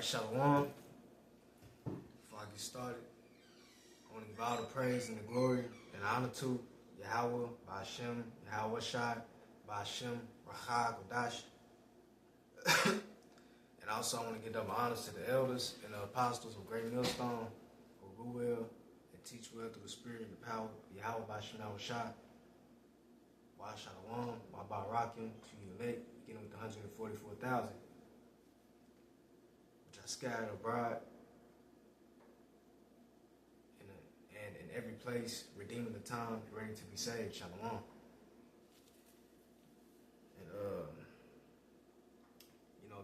Alright, Shalom. Before I get started, I want to give all the praise and the glory and honor to Yahweh, Ba'ashem, Yahweh Shai, Ba'ashem, Rachah, Kodash. And also I want to give double honors to the elders and the apostles of Great Millstone, who rule well and teach well through the spirit and the power of Yahweh, Ba'ashem, Yahweh Shai. Wa Shalom, Wa Barakim, to you elect, beginning with the 144,000. Which are scattered abroad and in every place, redeeming the time and ready to be saved. Shalom. And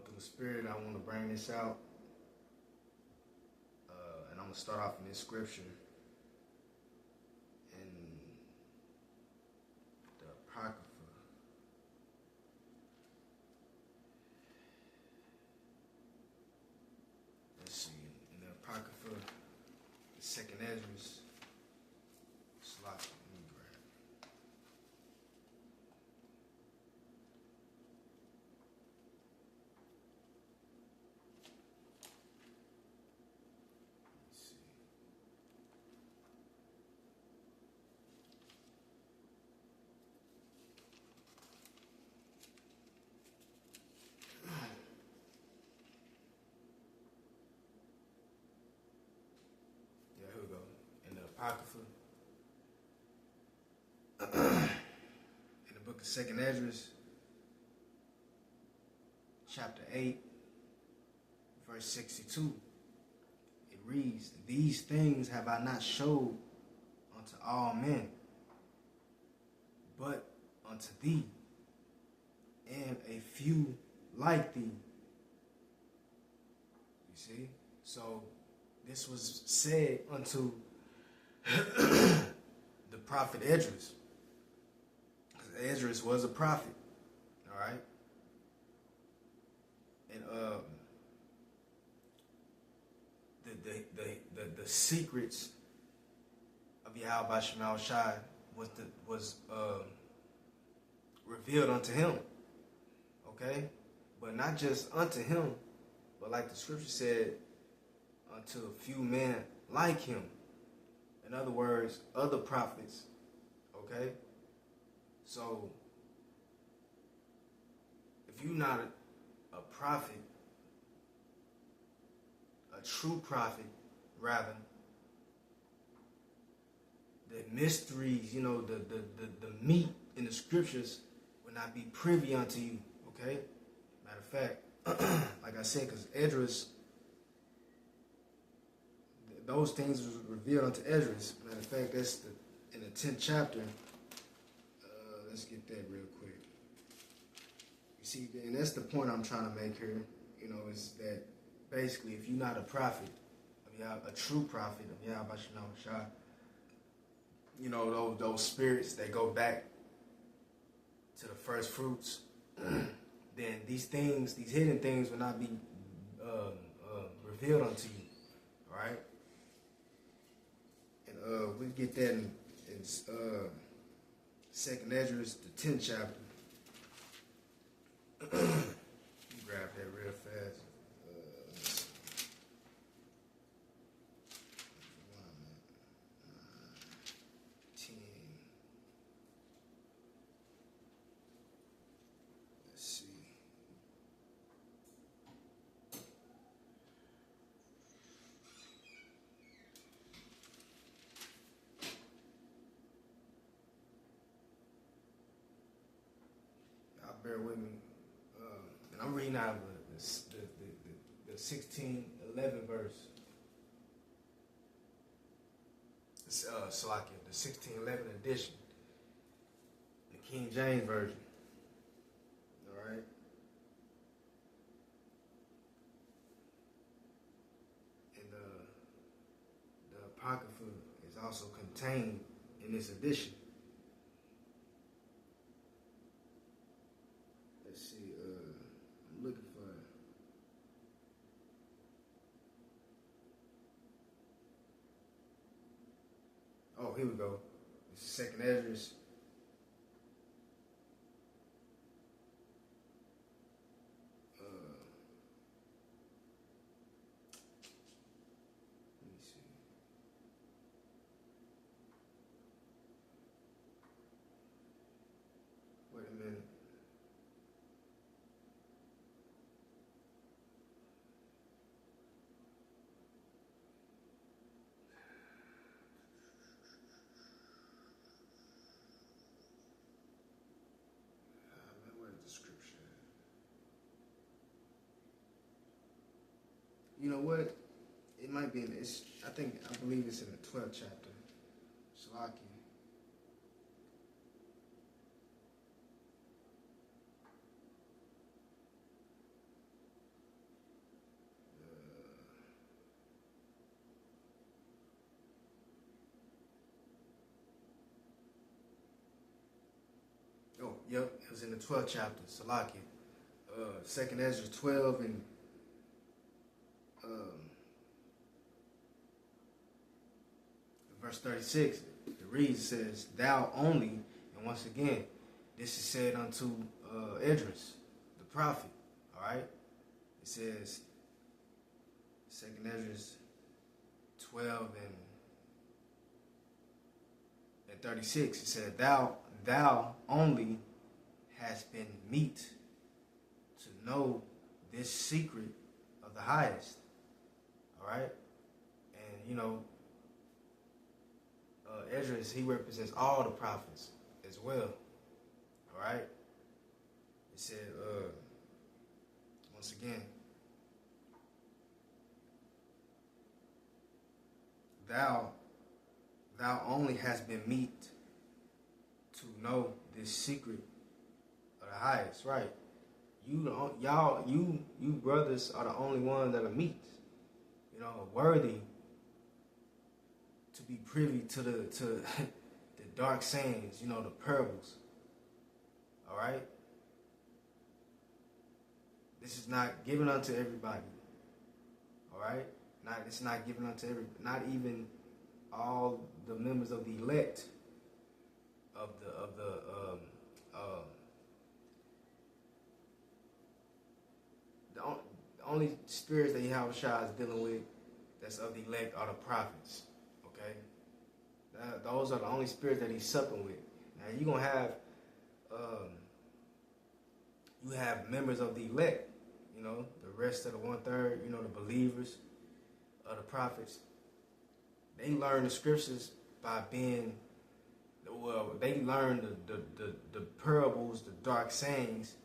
through the spirit, I want to bring this out. And I'm gonna start off in this scripture in the Apocrypha. Let's see, in the Apocrypha, the second Esdras. Let me grab. Let's see. Yeah, here we go. In the Apocrypha. In the book of Second Esdras, chapter 8, verse 62, it reads, "These things have I not showed unto all men, but unto thee, and a few like thee." You see? So this was said unto the prophet Esdras. Esdras was a prophet, all right, and the secrets of Yahweh Ba'ashem Shai was revealed unto him, okay, but not just unto him, but like the scripture said, unto a few men like him. In other words, other prophets, okay. So, if you're not a prophet, a true prophet, rather, the mysteries, the meat in the scriptures will not be privy unto you, okay? Matter of fact, like I said, because Esdras, those things was revealed unto Esdras. Matter of fact, that's in the 10th chapter. Let's get that real quick. You see, and that's the point I'm trying to make here. Is that basically, if you're not a prophet, a true prophet of Yahweh Ba'ashem Shai, those spirits that go back to the first fruits, then these things, these hidden things, will not be revealed unto you. All right, and we get that in Second Esdras, the 10th chapter. Grab that real fast. 10. Let's see. Bear with me, and I'm reading out of the 1611 verse. Salakia, the 1611 edition, the King James version. All right. And the Apocrypha is also contained in this edition. I'm looking for it. Oh, here we go. This is Second Esdras. you know what? It might be I believe it's in the 12th chapter. Shalaki. Oh, yep, it was in the 12th chapter, Salaki. Second Ezra 12 and verse 36. It reads, says, "Thou only," and once again, this is said unto Esdras, the prophet. All right, it says, Second Ezra 12 and 36. It said, "Thou only hast been meet to know this secret of the highest." All right, and you know, Esdras, he represents all the prophets as well. All right, it said once again, thou only hast been meet to know this secret of the highest. Right, you brothers are the only ones that are meet, you know, worthy to be privy to the dark sayings, you know, the parables. All right, this is not given unto everybody. All right, it's not given unto not even all the members of the elect of the only spirits that Yahweh Shah is dealing with that's of the elect are the prophets. Okay, those are the only spirits that he's supping with. Now you're gonna have you have members of the elect, you know, the rest of the 1/3, you know, the believers of the prophets. They learn the scriptures by being, well, they learn the parables, the dark sayings,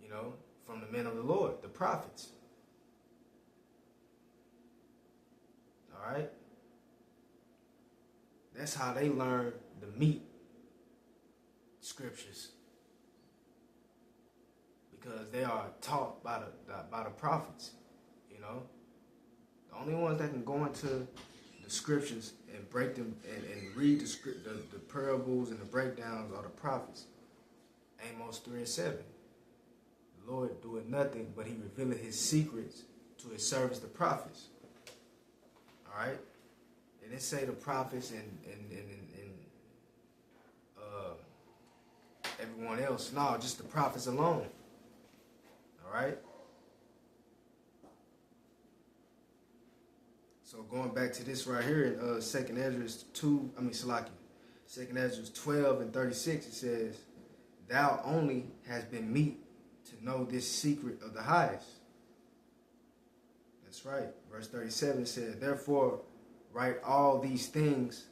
you know, from the men of the Lord, the prophets. All right? That's how they learn the meat scriptures. Because they are taught by the prophets, you know. The only ones that can go into the scriptures and break them and read the parables and the breakdowns are the prophets. Amos 3:7. The Lord doeth nothing, but he revealeth his secrets to his servants, the prophets. All right? And it say the prophets and everyone else. No, just the prophets alone. All right? So going back to this right here in 2nd Ezra 2nd Ezra 12 and 36, it says, "Thou only hast been meet to know this secret of the highest." That's right. Verse 37 says, "Therefore write all these things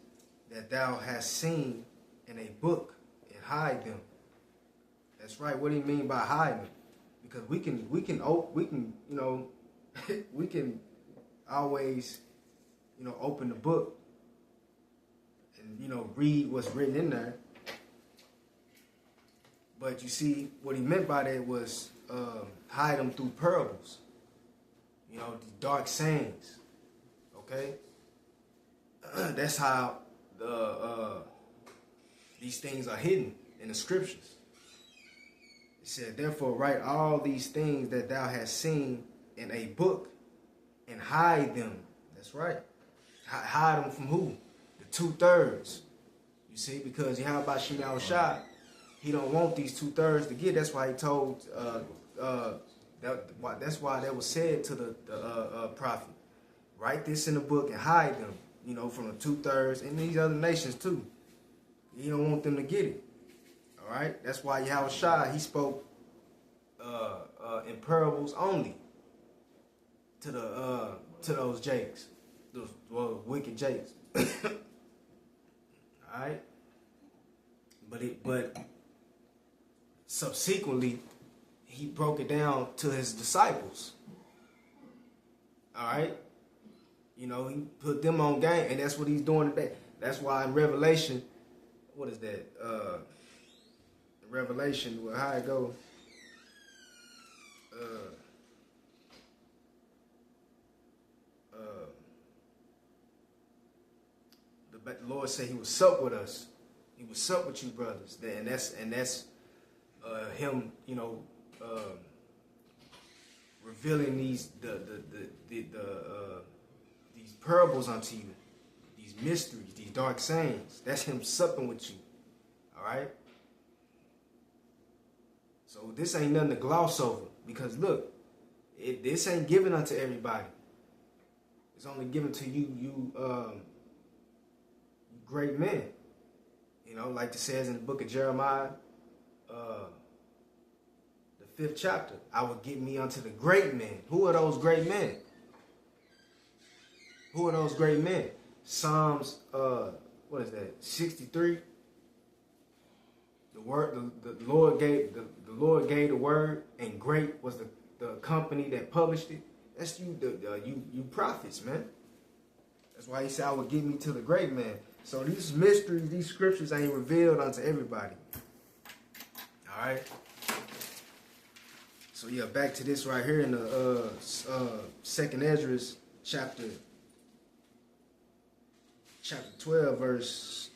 that thou hast seen in a book and hide them." That's right. What do you mean by hide them? Because we can you know we can always, you know, open the book and, you know, read what's written in there. But you see, what he meant by that was hide them through parables. You know, the dark sayings. Okay? That's how these things are hidden in the scriptures. It said, "Therefore write all these things that thou hast seen in a book and hide them." That's right. Hide them from who? The 2/3. You see, because Yahweh Shemel Shah, he don't want these 2/3 to get. That's why he told. That's why that was said to the prophet. Write this in the book and hide them. You know, from the 2/3 and these other nations too. He don't want them to get it. All right. That's why Yahweh Shah, he spoke in parables only to those Jakes, those wicked Jakes. All right. But subsequently, he broke it down to his disciples. All right. You know, he put them on game, and that's what he's doing today. That's why in Revelation, what is that? Revelation, well, how it go? The Lord said He would sup with us. He would sup with you, brothers. And that's Him, you know, revealing these these parables unto you, these mysteries, these dark sayings. That's Him supping with you. All right. So this ain't nothing to gloss over, because look, this ain't given unto everybody. It's only given to you great men. You know, like it says in the book of Jeremiah, the 5th chapter, I will give me unto the great men. Who are those great men? Who are those great men? Psalms, what is that? 63. The word, the Lord gave the Lord gave the word, and great was the company that published it. That's you, you prophets, man. That's why He said, I will give me to the great man. So these mysteries, these scriptures ain't revealed unto everybody. All right. So yeah, back to this right here in the 2nd Ezra chapter 12, verse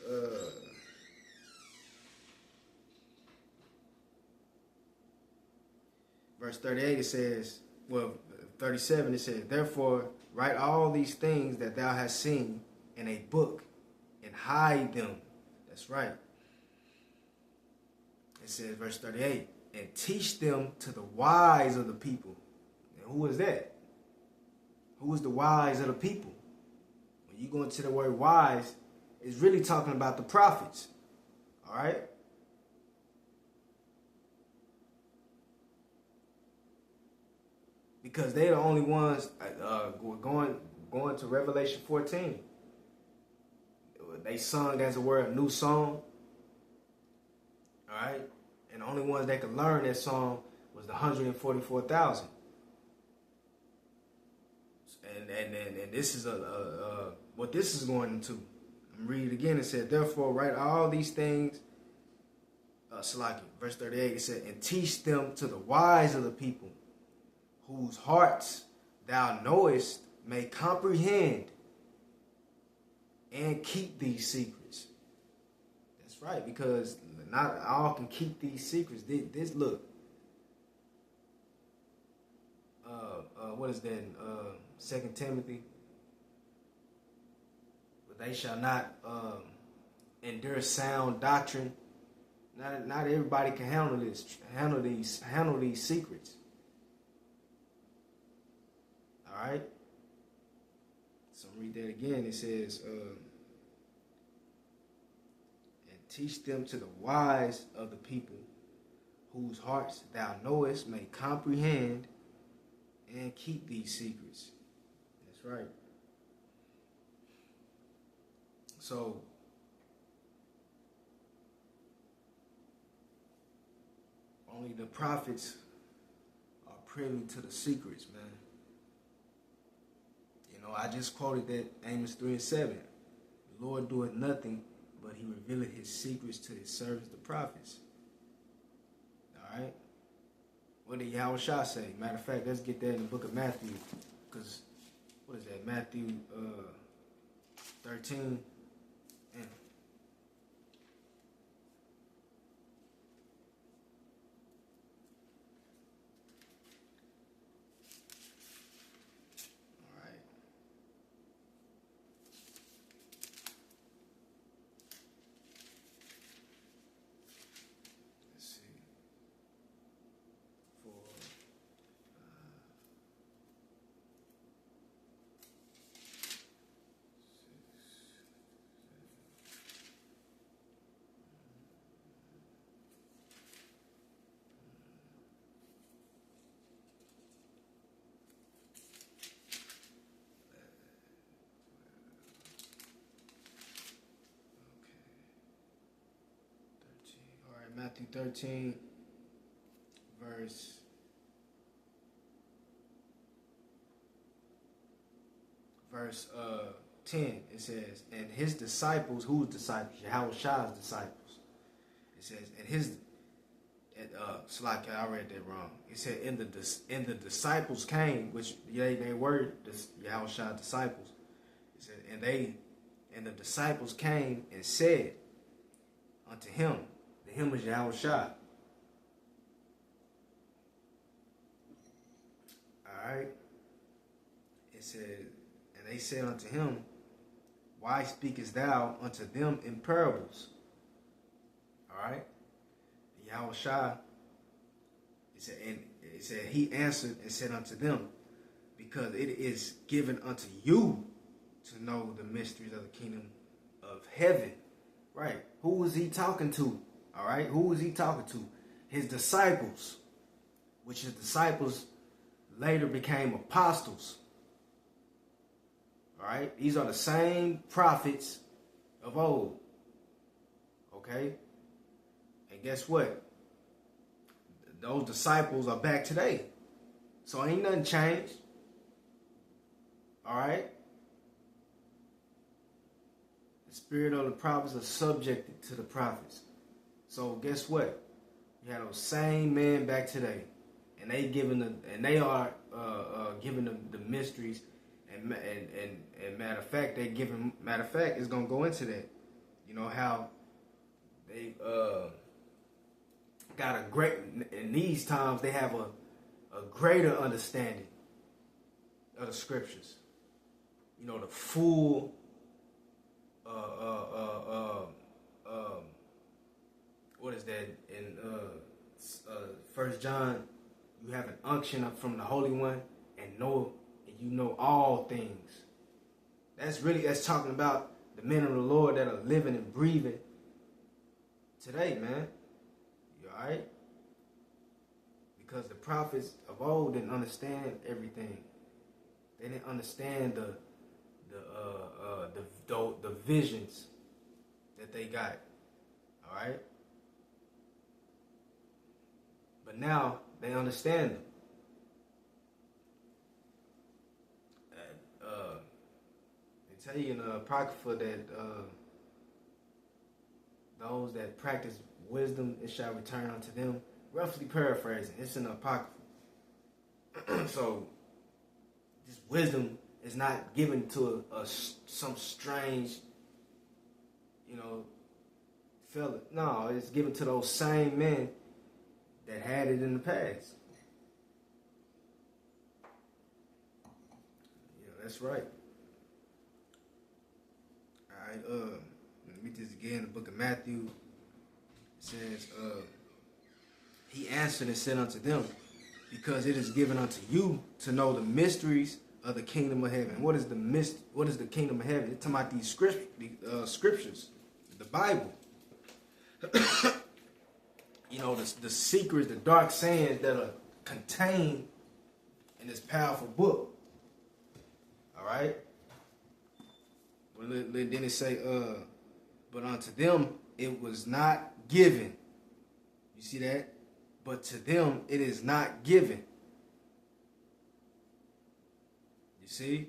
verse 38. It says, well, 37. It says, therefore write all these things that thou hast seen in a book, and hide them. That's right. It says, verse 38, and teach them to the wise of the people. And who is that? Who is the wise of the people? When you go into the word wise, it's really talking about the prophets. All right? Because they're the only ones going to Revelation 14. They sung, as it were, a new song. All right? And the only ones that could learn that song was the 144,000. And this is what this is going into. I'm reading it again. It said, therefore write all these things. Salaki, verse 38, it said, and teach them to the wise of the people, whose hearts thou knowest may comprehend and keep these secrets. That's right, because not all can keep these secrets. This look. What is that in 2 Timothy? But they shall not endure sound doctrine. Not everybody can handle these secrets. All right. So read that again. It says, and teach them to the wise of the people, whose hearts thou knowest may comprehend and keep these secrets. That's right. So only the prophets are privy to the secrets, man. You know, I just quoted that Amos 3:7. The Lord doeth nothing, but He revealeth His secrets to His servants, the prophets. All right. What did Yahushua say? Matter of fact, let's get that in the book of Matthew. Because, what is that? Matthew 13. And all right. Let's see. 4. Matthew 13, verse verse 10, it says, and his disciples, whose disciples? Yahushua's disciples. It says, and his, Slack, I read that wrong. It said, and the disciples came, which they were Yahushua's disciples. It said, and the disciples came and said unto him, the him is Yahushua. Alright. It said, and they said unto him, why speakest thou unto them in parables? Alright. Yahushua, it said, he answered and said unto them, because it is given unto you to know the mysteries of the kingdom of heaven. Right. Who was he talking to? All right. Who was he talking to? His disciples, which his disciples later became apostles. All right. These are the same prophets of old. Okay. And guess what? Those disciples are back today. So ain't nothing changed. All right. The spirit of the prophets are subjected to the prophets. So guess what? You have those same men back today, and they are giving the mysteries, and matter of fact, it's gonna go into that. You know how they got a great, in these times they have a greater understanding of the scriptures. You know, the full what is that in 1 John? You have an unction up from the Holy One, and you know all things. That's talking about the men of the Lord that are living and breathing today, man. You all right? Because the prophets of old didn't understand everything. They didn't understand the visions that they got. All right? But now they understand them. They tell you in the Apocrypha that those that practice wisdom, it shall return unto them. Roughly paraphrasing, it's in the Apocrypha. So, this wisdom is not given to some strange, fella. No, it's given to those same men that had it in the past. Yeah, that's right. All right, let me read this again. The book of Matthew. It says, he answered and said unto them, because it is given unto you to know the mysteries of the kingdom of heaven. What is the kingdom of heaven? It's talking about these scriptures, the Bible. The secrets, the dark sayings that are contained in this powerful book. All right. Well, then it say, but unto them it was not given. You see that? But to them it is not given. You see?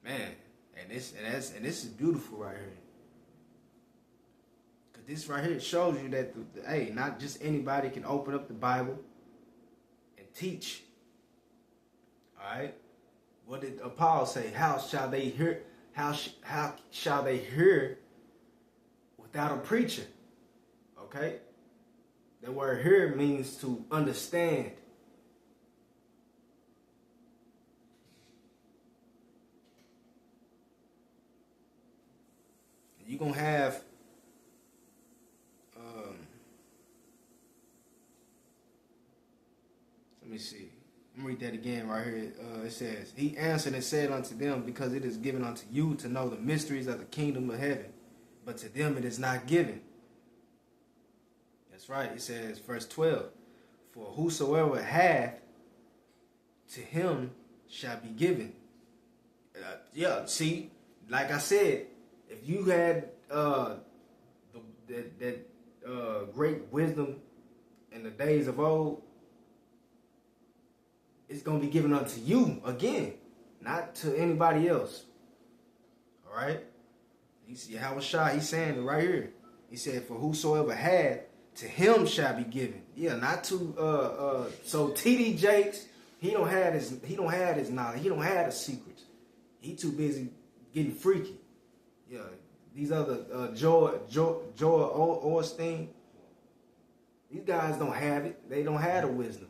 Man, and this is beautiful right here. Cause this right here shows you that hey, not just anybody can open up the Bible and teach. All right? What did Paul say? How shall they hear? How shall they hear without a preacher? Okay? The word hear means to understand. You're going to have let me see. I'm going to read that again right here. It says, he answered and said unto them, because it is given unto you to know the mysteries of the kingdom of heaven, but to them it is not given. That's right. It says, verse 12, for whosoever hath, to him shall be given. See, like I said, if you had that great wisdom in the days of old, it's going to be given unto you again, not to anybody else. All right? Yahweh Shai, he's saying it right here. He said, for whosoever had, to him shall be given. Yeah, not to so T.D. Jakes, he don't have his knowledge. He don't have the secrets. He too busy getting freaky. Yeah, these other Joel Osteen, these guys don't have it. They don't have the wisdom,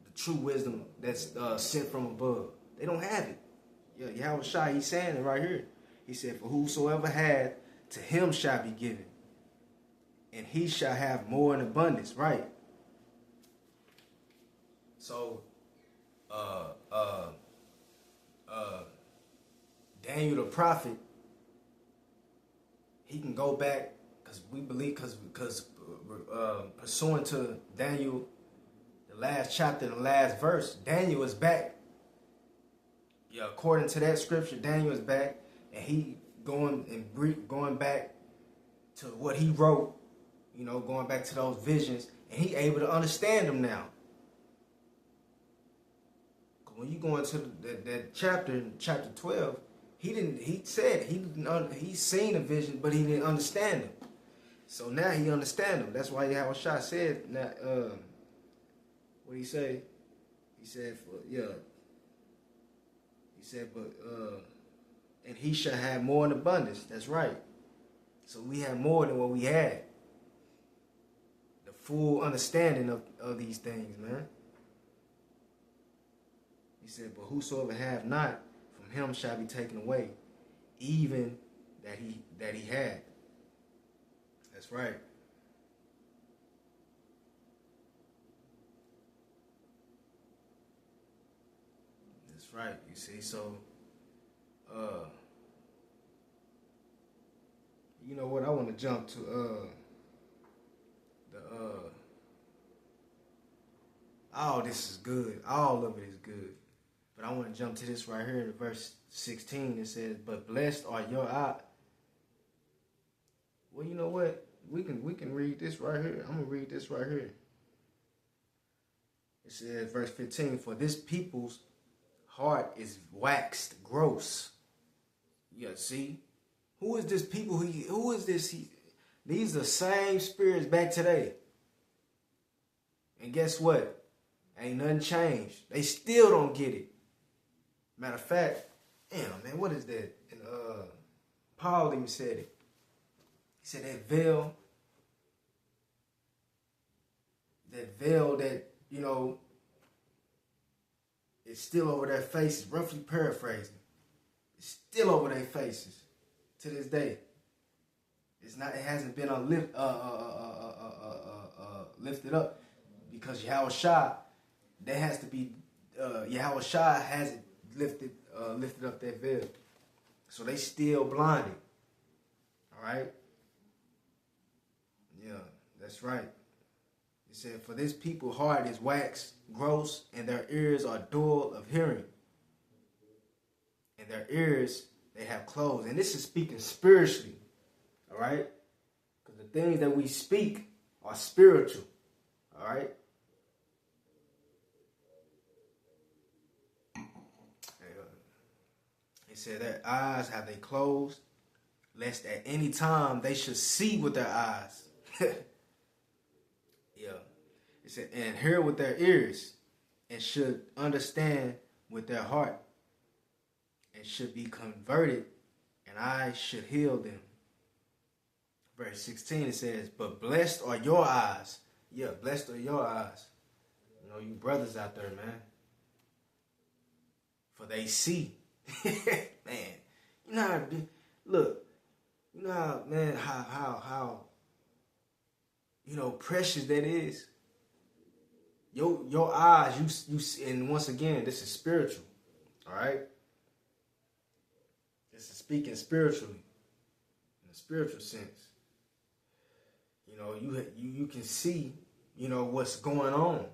the true wisdom that's sent from above. They don't have it. Yeah, Yahweh Shai, he's saying it right here. He said, for whosoever had, to him shall be given, and he shall have more in abundance. Right. So, Daniel the prophet, he can go back, because we believe, because pursuant to Daniel, the last chapter and the last verse, Daniel is back. Yeah, according to that scripture, Daniel is back, and he going back to what he wrote, you know, going back to those visions, and he able to understand them now. When you go into that chapter, in chapter 12, he said he seen a vision, but he didn't understand them. So now he understand them. That's why Yahweh Shai said, what did he say? He said, and he shall have more in abundance. That's right. So we have more than what we had. The full understanding of these things, man. He said, but whosoever have not, from him shall be taken away, even that he had. That's right. That's right. You see, so you know what? I want to jump to all this is good. All of it is good. But I want to jump to this right here in verse 16. It says, but blessed are your eyes. Well, you know what? We can read this right here. I'm going to read this right here. It says, verse 15, for this people's heart is waxed gross. Yeah, see? Who is this people? Who is this? These are the same spirits back today. And guess what? Ain't nothing changed. They still don't get it. Matter of fact, damn, man, what is that? And Paul even said it. He said that veil that, you know, is still over their faces, roughly paraphrasing. It's still over their faces to this day. It hasn't been lifted up, because Yahweh Shai, that has to be, Yahweh Shai hasn't lifted up that veil. So they still blinded. All right? Yeah, that's right. It said, for this people heart is waxed gross, and their ears are dull of hearing. And their ears they have closed. And this is speaking spiritually. All right? Because the things that we speak are spiritual. All right? It said, their eyes have they closed, lest at any time they should see with their eyes. Yeah. It said, and hear with their ears, and should understand with their heart, and should be converted, and I should heal them. Verse 16, it says, but blessed are your eyes. Yeah, blessed are your eyes. You know, you brothers out there, man. For they see. Man, you know how, look, you know how, man, how you know, precious that is. Your eyes, you, and once again, this is spiritual, all right? This is speaking spiritually, in a spiritual sense. You know, you can see, you know, what's going on.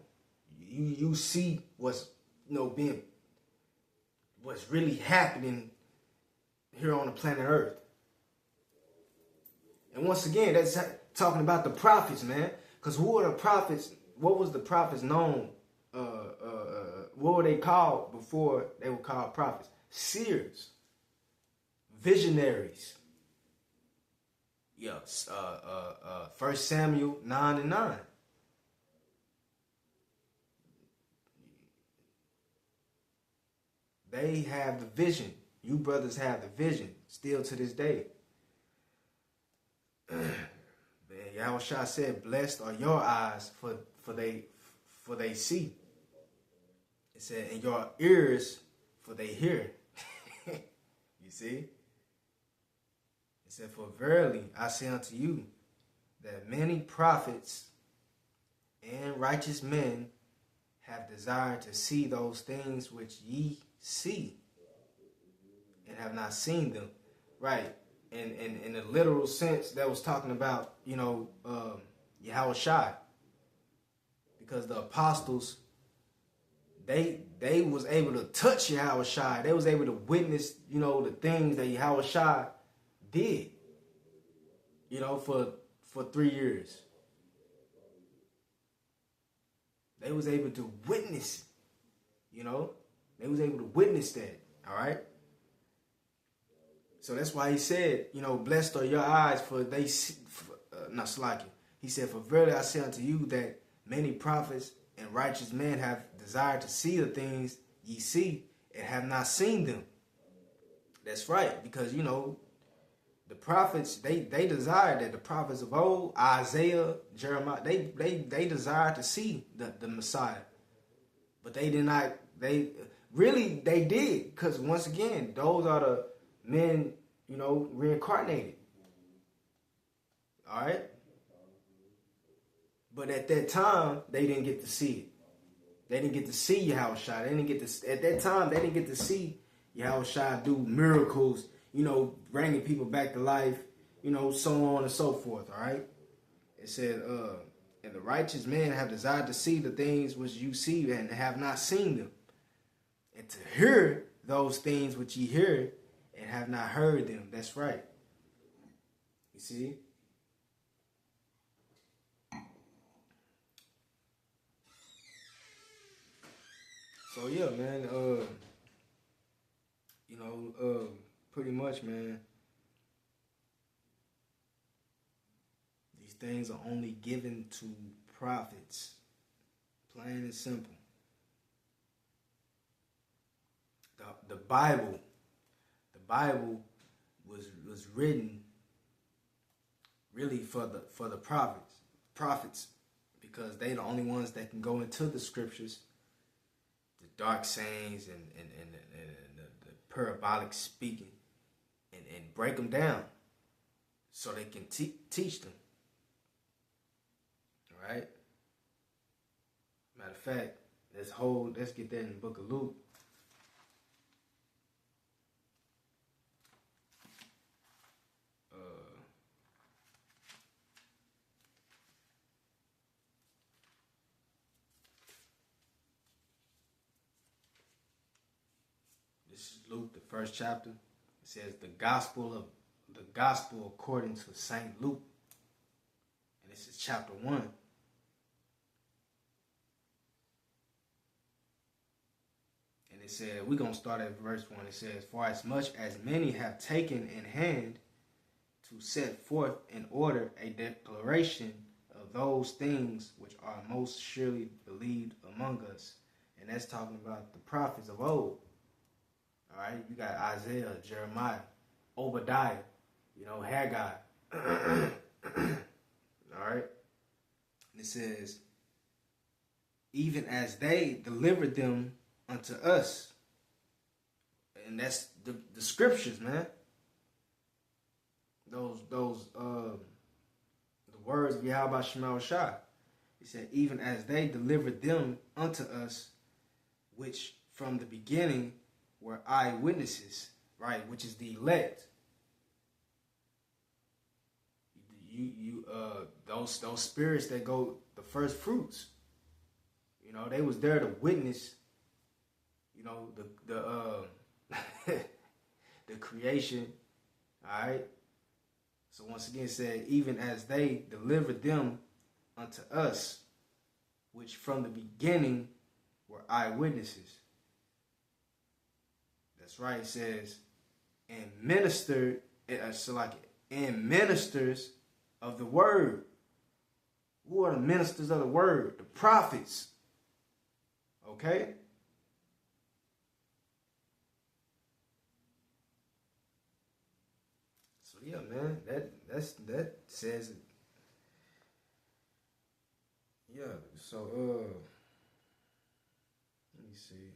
You see what's, you know, what's really happening here on the planet Earth. And once again, that's talking about the prophets, man. Because who are the prophets? What was the prophets known what were they called before they were called prophets? Seers, visionaries. Yes, 1 Samuel 9:9. They have the vision. You brothers have the vision still to this day. Yahushua said, "Blessed are your eyes, for they see." It said, "And your ears, for they hear." You see? It said, "For verily I say unto you, that many prophets and righteous men have desired to see those things which ye see, and have not seen them." Right. And in a literal sense, that was talking about, Yahushua. Because the apostles, they was able to touch Yahushua. They was able to witness, the things that Yahushua did, for 3 years. They was able to witness, They was able to witness that, all right? So that's why he said, "Blessed are your eyes, for they see," not slacking. He said, "For verily I say unto you that many prophets and righteous men have desired to see the things ye see, and have not seen them." That's right, because the prophets, they desired that. The prophets of old, Isaiah, Jeremiah, they desired to see the Messiah, but they did not. They did, because once again, those are the men, reincarnated. All right? But at that time, they didn't get to see it. They didn't get to see Yahushua. At that time, they didn't get to see Yahushua do miracles, bringing people back to life, so on and so forth, all right? It said, "And the righteous men have desired to see the things which you see, and have not seen them. And to hear those things which ye hear, and have not heard them." That's right. You see? So yeah, man, pretty much, man, these things are only given to prophets. Plain and simple. The Bible was written really for the prophets, because they the only ones that can go into the scriptures, the dark sayings and the parabolic speaking, and break them down so they can teach them. All right. Matter of fact, let's get that in the book of Luke. This is Luke, the first chapter. It says the gospel according to Saint Luke. And this is chapter 1. And it said, we're going to start at verse 1. It says, "For as much as many have taken in hand to set forth in order a declaration of those things which are most surely believed among us." And that's talking about the prophets of old. All right, you got Isaiah, Jeremiah, Obadiah, Haggai. All right. And it says, "Even as they delivered them unto us." And that's the scriptures, man. Those the words of Yahweh Shema Shah. He said, "Even as they delivered them unto us, which from the beginning were eyewitnesses," right? Which is the elect. Those spirits that go, the first fruits. They was there to witness. The the creation. All right. So once again, it said, "Even as they delivered them unto us, which from the beginning were eyewitnesses. That's right. It says, and ministered, and ministers of the word. Who are the ministers of the word? The prophets. Okay? So yeah, man, that says it. Yeah, so let me see.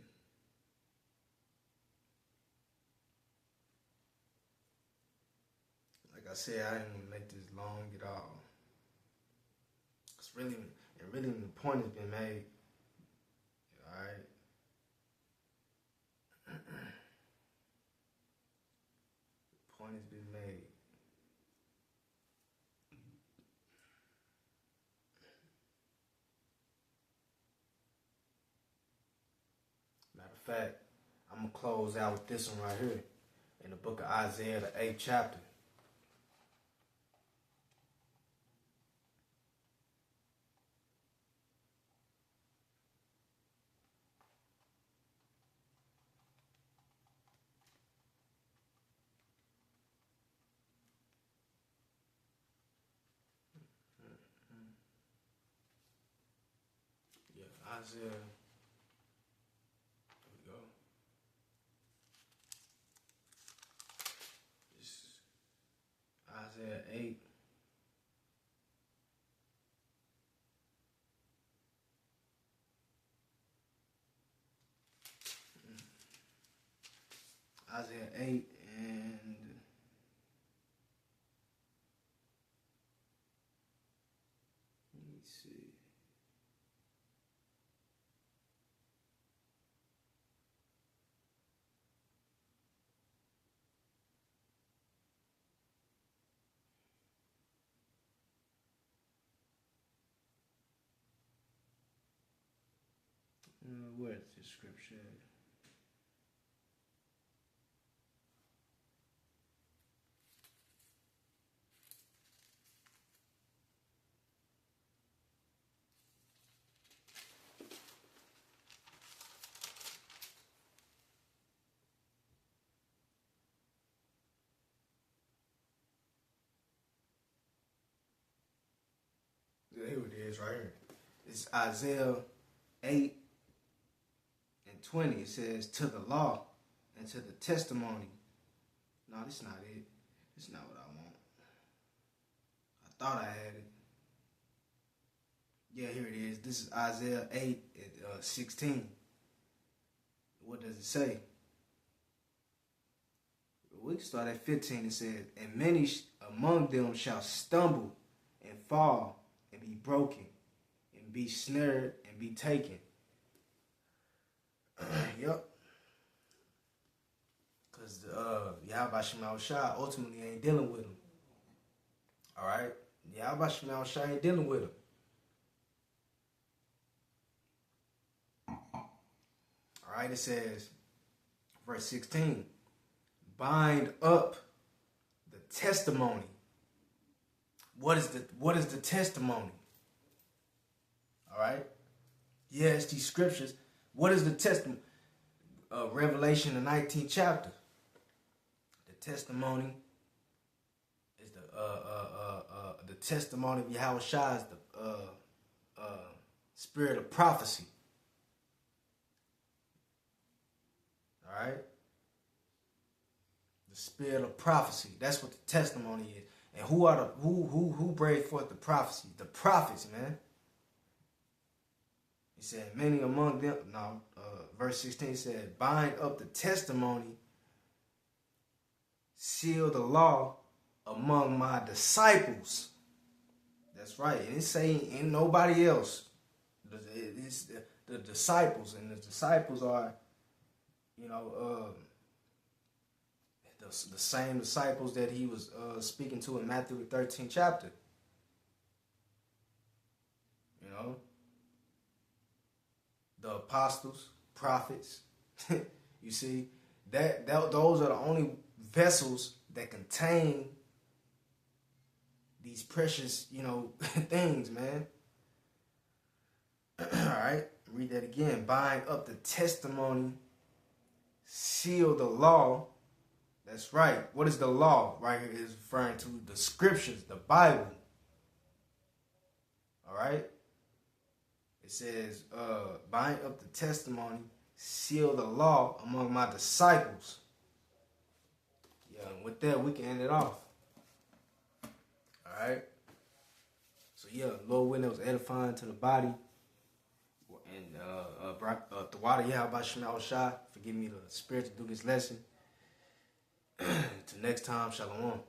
Like I said, I didn't want to make this long at all. It's really, the point has been made. All right. The point has been made. Matter of fact, I'm gonna close out with this one right here in the book of Isaiah, the 8th chapter. Yeah, Isaiah. Here we go. This is Isaiah 8. Isaiah 8 and let me see. Where's the scripture? Here it is right here. It's Isaiah 8 and 20. It says, to the law and to the testimony. No, this is not it. This is not what I want. I thought I had it. Yeah, here it is. This is Isaiah 8 and 16. What does it say? We can start at 15. It says, and many among them shall stumble and fall and be broken and be snared and be taken. Yep. Because Yahweh Shema Shai ultimately ain't dealing with them. Alright? Yahweh Shema Shai ain't dealing with them. Alright, it says, verse 16, bind up the testimony. What is the testimony? Alright? Yes, these scriptures. What is the testimony? Revelation, the 19th chapter. The testimony is the testimony of Yahweh Shai is the spirit of prophecy. All right, the spirit of prophecy. That's what the testimony is. And who brings forth the prophecy? The prophets, man. He said, many among them. No, verse 16 said, bind up the testimony, seal the law among my disciples. That's right. And it's saying in nobody else. It's the disciples, and the disciples are, the same disciples that he was speaking to in Matthew the 13th chapter. The apostles, prophets. You see, those are the only vessels that contain these precious, things, man. All right, read that again. Bind up the testimony, seal the law. That's right. What is the law? Right here is referring to the scriptures, the Bible. All right. It says, bind up the testimony, seal the law among my disciples. Yeah, and with that, we can end it off. All right. So yeah, Lord willing, it was edifying to the body. And Tawada Yahweh Shema Shai, forgive me the spirit to do this lesson. Till next time, Shalom.